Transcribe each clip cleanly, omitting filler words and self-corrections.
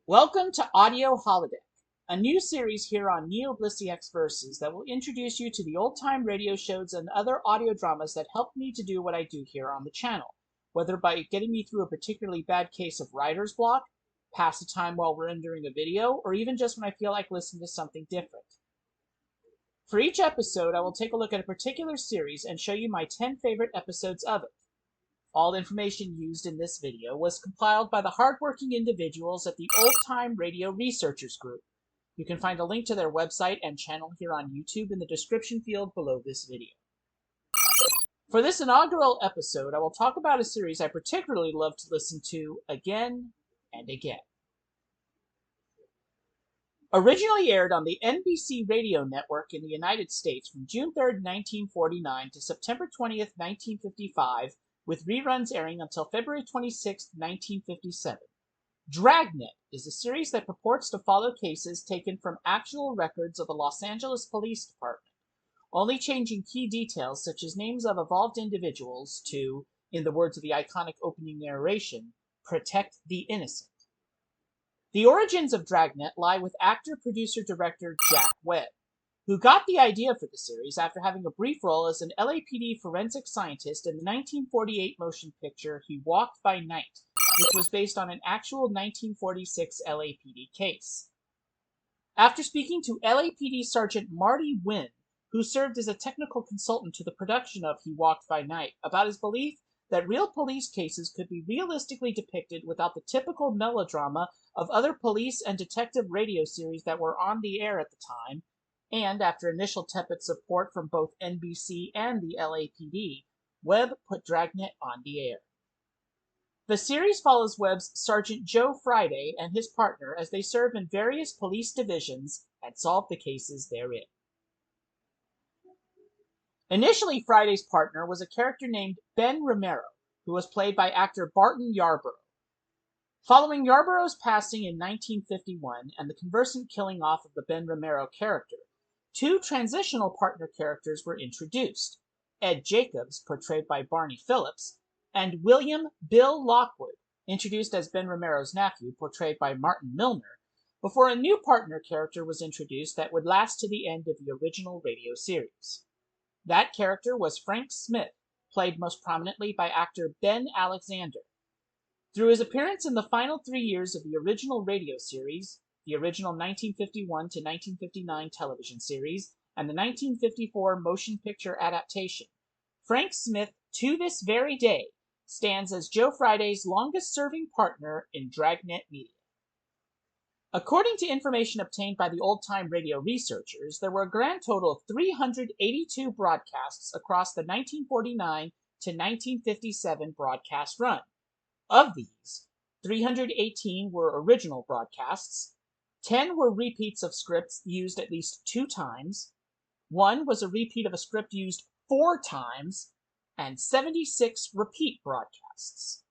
Welcome to Audio Holodeck, a new series here on NeoBlisseyX Verses that will introduce you to the old-time radio shows and other audio dramas that helped me to do what I do here on the channel, whether by getting me through a particularly bad case of writer's block, pass the time while rendering a video, or even just when I feel like listening to something different. For each episode, I will take a look at a particular series and show you my 10 favorite episodes of it. All information used in this video was compiled by the hardworking individuals at the Old Time Radio Researchers Group. You can find a link to their website and channel here on YouTube in the description field below this video. For this inaugural episode, I will talk about a series I particularly love to listen to again and again. Originally aired on the NBC radio network in the United States from June 3, 1949 to September 20, 1955, with reruns airing until February 26, 1957. Dragnet is a series that purports to follow cases taken from actual records of the Los Angeles Police Department, only changing key details such as names of involved individuals to, in the words of the iconic opening narration, protect the innocent. The origins of Dragnet lie with actor, producer, director Jack Webb, who got the idea for the series after having a brief role as an LAPD forensic scientist in the 1948 motion picture He Walked by Night, which was based on an actual 1946 LAPD case. After speaking to LAPD Sergeant Marty Wynn, who served as a technical consultant to the production of He Walked by Night, about his belief that real police cases could be realistically depicted without the typical melodrama of other police and detective radio series that were on the air at the time, and after initial tepid support from both NBC and the LAPD, Webb put Dragnet on the air. The series follows Webb's Sergeant Joe Friday and his partner as they serve in various police divisions and solve the cases therein. Initially, Friday's partner was a character named Ben Romero, who was played by actor Barton Yarborough. Following Yarborough's passing in 1951 and the conversant killing off of the Ben Romero character, two transitional partner characters were introduced: Ed Jacobs, portrayed by Barney Phillips, and William Bill Lockwood, introduced as Ben Romero's nephew, portrayed by Martin Milner, before a new partner character was introduced that would last to the end of the original radio series. That character was Frank Smith, played most prominently by actor Ben Alexander. Through his appearance in the final 3 years of the original radio series, the original 1951 to 1959 television series, and the 1954 motion picture adaptation, Frank Smith, to this very day, stands as Joe Friday's longest-serving partner in Dragnet media. According to information obtained by the old-time radio researchers, there were a grand total of 382 broadcasts across the 1949 to 1957 broadcast run. Of these, 318 were original broadcasts, 10 were repeats of scripts used at least 2 times, 1 was a repeat of a script used 4 times, and 76 repeat broadcasts.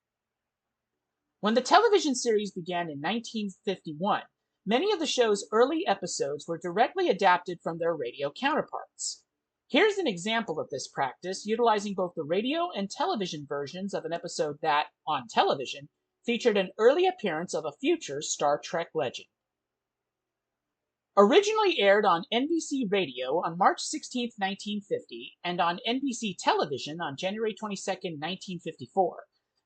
When the television series began in 1951, many of the show's early episodes were directly adapted from their radio counterparts. Here's an example of this practice, utilizing both the radio and television versions of an episode that, on television, featured an early appearance of a future Star Trek legend. Originally aired on NBC Radio on March 16, 1950, and on NBC Television on January 22, 1954,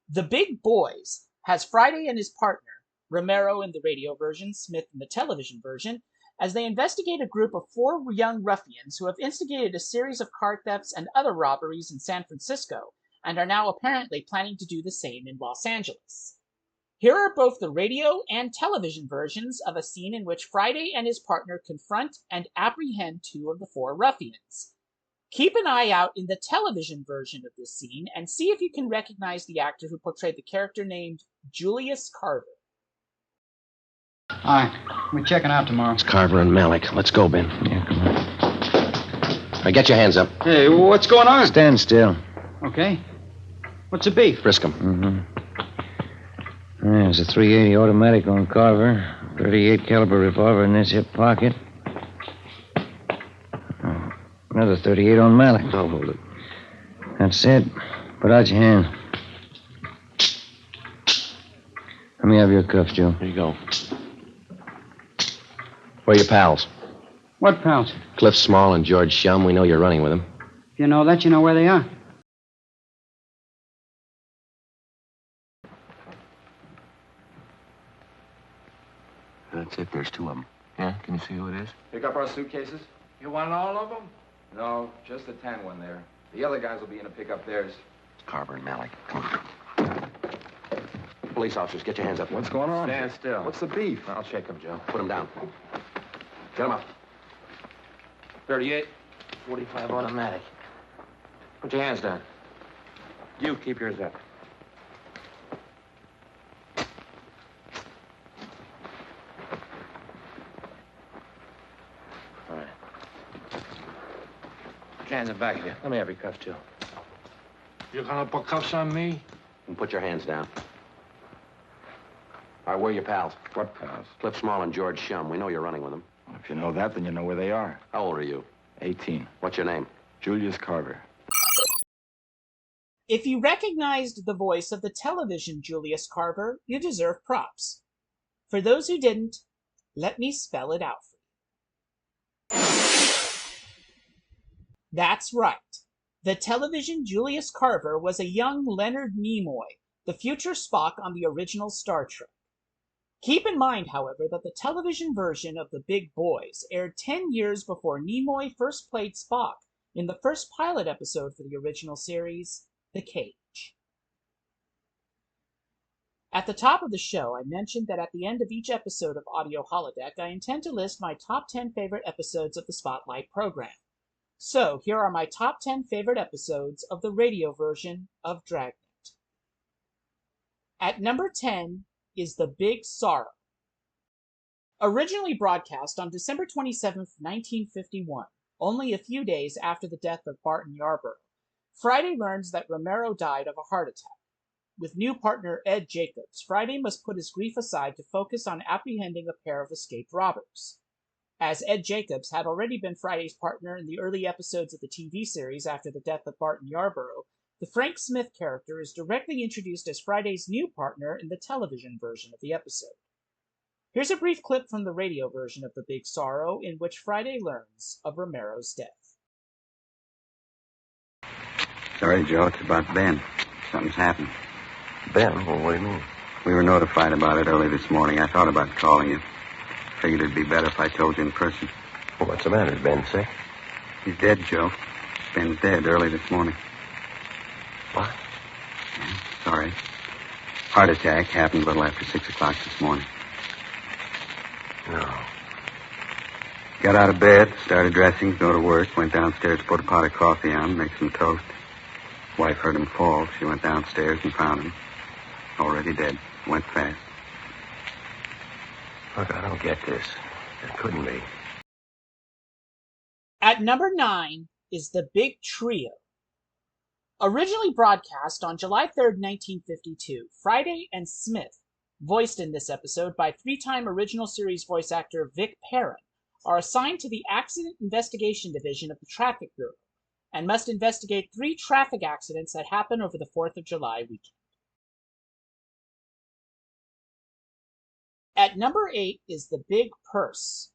The Big Boys has Friday and his partner, Romero in the radio version, Smith in the television version, as they investigate a group of 4 young ruffians who have instigated a series of car thefts and other robberies in San Francisco, and are now apparently planning to do the same in Los Angeles. Here are both the radio and television versions of a scene in which Friday and his partner confront and apprehend 2 of the 4 ruffians. Keep an eye out in the television version of this scene and see if you can recognize the actor who portrayed the character named Julius Carver. Hi. We're checking out tomorrow. It's Carver and Malik. Let's go, Ben. Yeah, come on. All right, get your hands up. Hey, what's going on? Stand still. Okay. What's the beef? Frisk 'em. There's a .380 automatic on Carver, 38 caliber revolver in this hip pocket. Another 38 on Malik. I'll hold it. That's it. Put out your hand. Let me have your cuffs, Joe. Here you go. Where are your pals? What pals? Cliff Small and George Shum. We know you're running with them. If you know that, you know where they are. That's it. There's two of them. Yeah? Can you see who it is? Pick up our suitcases? You want all of them? No, just the tan one there. The other guys will be in to pick up theirs. It's Carver and Malik. Come on. Police officers, get your hands up. What's going on? Stand still. What's the beef? I'll shake them, Joe. Put them down. Get them up. 38. 45 automatic. Put your hands down. You keep yours up. All right. Put your hands in back of you. Let me have your cuffs, Joe. You're gonna put cuffs on me? And put your hands down. All right, where are your pals? What pals? Cliff Small and George Shum. We know you're running with them. If you know that, then you know where they are. How old are you? 18. What's your name? Julius Carver. If you recognized the voice of the television Julius Carver, you deserve props. For those who didn't, let me spell it out for you. That's right. The television Julius Carver was a young Leonard Nimoy, the future Spock on the original Star Trek. Keep in mind, however, that the television version of The Big Boys aired 10 years before Nimoy first played Spock in the first pilot episode for the original series, The Cage. At the top of the show, I mentioned that at the end of each episode of Audio Holodeck, I intend to list my top 10 favorite episodes of the Spotlight program. So, here are my top 10 favorite episodes of the radio version of Dragnet. At number 10 is The Big Sorrow. Originally broadcast on December 27, 1951, only a few days after the death of Barton Yarborough, Friday learns that Romero died of a heart attack. With new partner Ed Jacobs, Friday must put his grief aside to focus on apprehending a pair of escaped robbers. As Ed Jacobs had already been Friday's partner in the early episodes of the TV series after the death of Barton Yarborough, the Frank Smith character is directly introduced as Friday's new partner in the television version of the episode. Here's a brief clip from the radio version of The Big Sorrow in which Friday learns of Romero's death. Sorry, Joe, it's about Ben. Something's happened. Ben? Well, what do you mean? We were notified about it early this morning. I thought about calling you. Figured it'd be better if I told you in person. Well, what's the matter? Is Ben sick? He's dead, Joe. Ben's dead early this morning. What? Yeah, sorry. Heart attack happened a little after 6 o'clock this morning. No. Got out of bed, started dressing, go to work, went downstairs to put a pot of coffee on, make some toast. Wife heard him fall. She went downstairs and found him. Already dead. Went fast. Look, I don't get this. It couldn't be. At number 9 is The Big Trio. Originally broadcast on July 3rd, 1952, Friday and Smith, voiced in this episode by three-time original series voice actor Vic Perrin, are assigned to the Accident Investigation Division of the Traffic Bureau and must investigate 3 traffic accidents that happen over the 4th of July weekend. At number 8 is The Big Purse.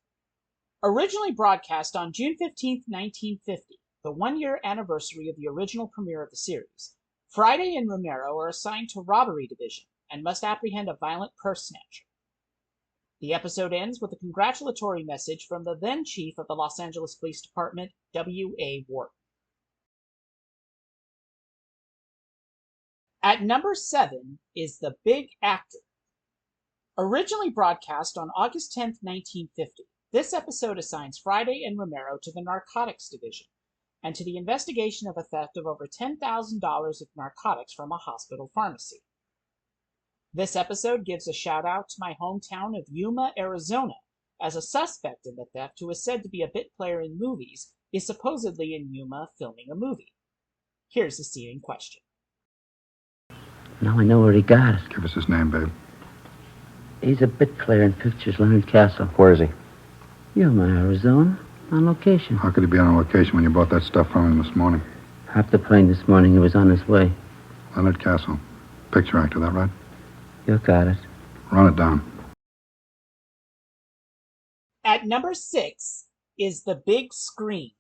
Originally broadcast on June 15, 1950, the one-year anniversary of the original premiere of the series, Friday and Romero are assigned to Robbery Division and must apprehend a violent purse snatcher. The episode ends with a congratulatory message from the then chief of the Los Angeles Police Department, W.A. Wharton. At number 7 is The Big Actor. Originally broadcast on August 10, 1950, this episode assigns Friday and Romero to the Narcotics Division and to the investigation of a theft of over $10,000 of narcotics from a hospital pharmacy. This episode gives a shout-out to my hometown of Yuma, Arizona, as a suspect in the theft who is said to be a bit player in movies is supposedly in Yuma filming a movie. Here's the scene in question. Now I know where he got it. Give us his name, babe. He's a bit player in pictures, Leonard Castle. Where is he? Yuma, Arizona, on location. How could he be on location when you bought that stuff from him this morning? Hopped the plane this morning. He was on his way. Leonard Castle. Picture actor, that right? You got it. Run it down. At number 6 is The Big Screen.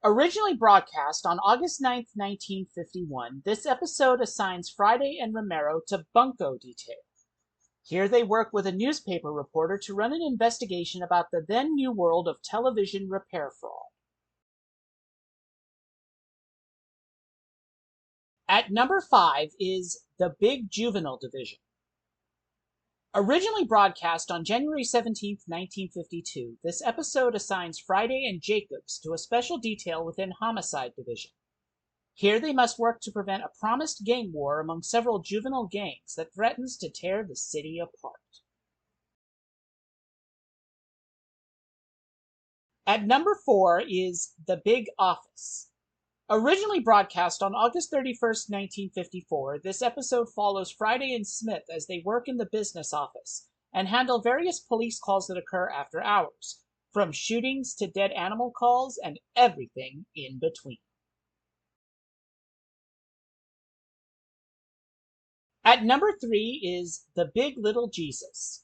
Originally broadcast on August 9, 1951, this episode assigns Friday and Romero to bunco detail. Here they work with a newspaper reporter to run an investigation about the then new world of television repair fraud. At number 5 is The Big Juvenile Division. Originally broadcast on January 17, 1952, this episode assigns Friday and Jacobs to a special detail within Homicide Division. Here they must work to prevent a promised gang war among several juvenile gangs that threatens to tear the city apart. At number 4 is The Big Office. Originally broadcast on August 31, 1954, this episode follows Friday and Smith as they work in the business office and handle various police calls that occur after hours, from shootings to dead animal calls and everything in between. At number 3 is The Big Little Jesus.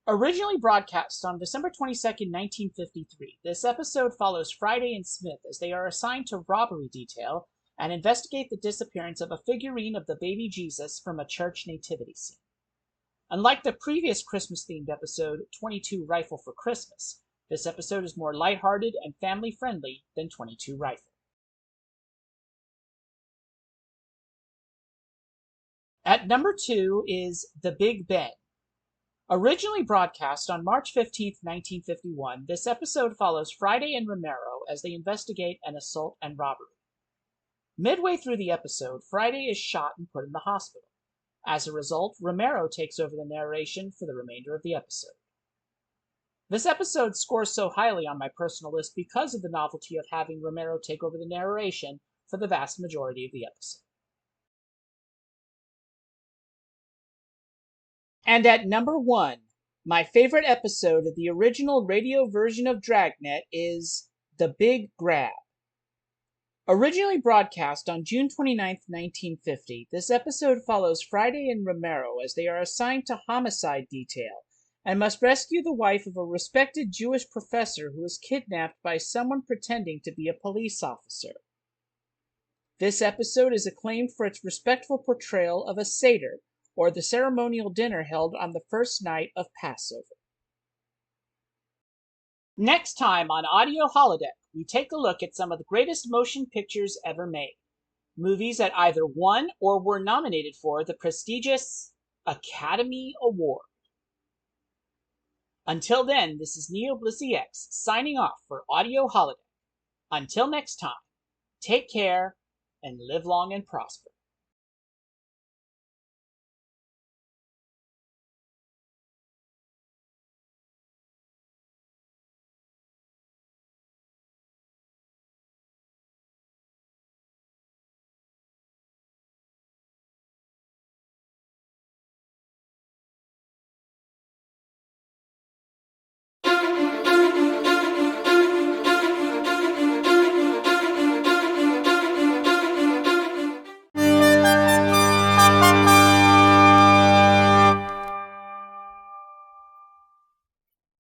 Originally broadcast on December 22, 1953, this episode follows Friday and Smith as they are assigned to robbery detail and investigate the disappearance of a figurine of the baby Jesus from a church nativity scene. Unlike the previous Christmas-themed episode, 22 Rifle for Christmas, this episode is more lighthearted and family-friendly than 22 Rifle. At number 2 is The Big Ben. Originally broadcast on March 15, 1951, this episode follows Friday and Romero as they investigate an assault and robbery. Midway through the episode, Friday is shot and put in the hospital. As a result, Romero takes over the narration for the remainder of the episode. This episode scores so highly on my personal list because of the novelty of having Romero take over the narration for the vast majority of the episode. And at number 1, my favorite episode of the original radio version of Dragnet is The Big Grab. Originally broadcast on June 29, 1950, this episode follows Friday and Romero as they are assigned to homicide detail and must rescue the wife of a respected Jewish professor who is kidnapped by someone pretending to be a police officer. This episode is acclaimed for its respectful portrayal of a Seder, or the ceremonial dinner held on the first night of Passover. Next time on Audio Holodeck, we take a look at some of the greatest motion pictures ever made, movies that either won or were nominated for the prestigious Academy Award. Until then, this is NeoBlisseyX signing off for Audio Holodeck. Until next time, take care and live long and prosper.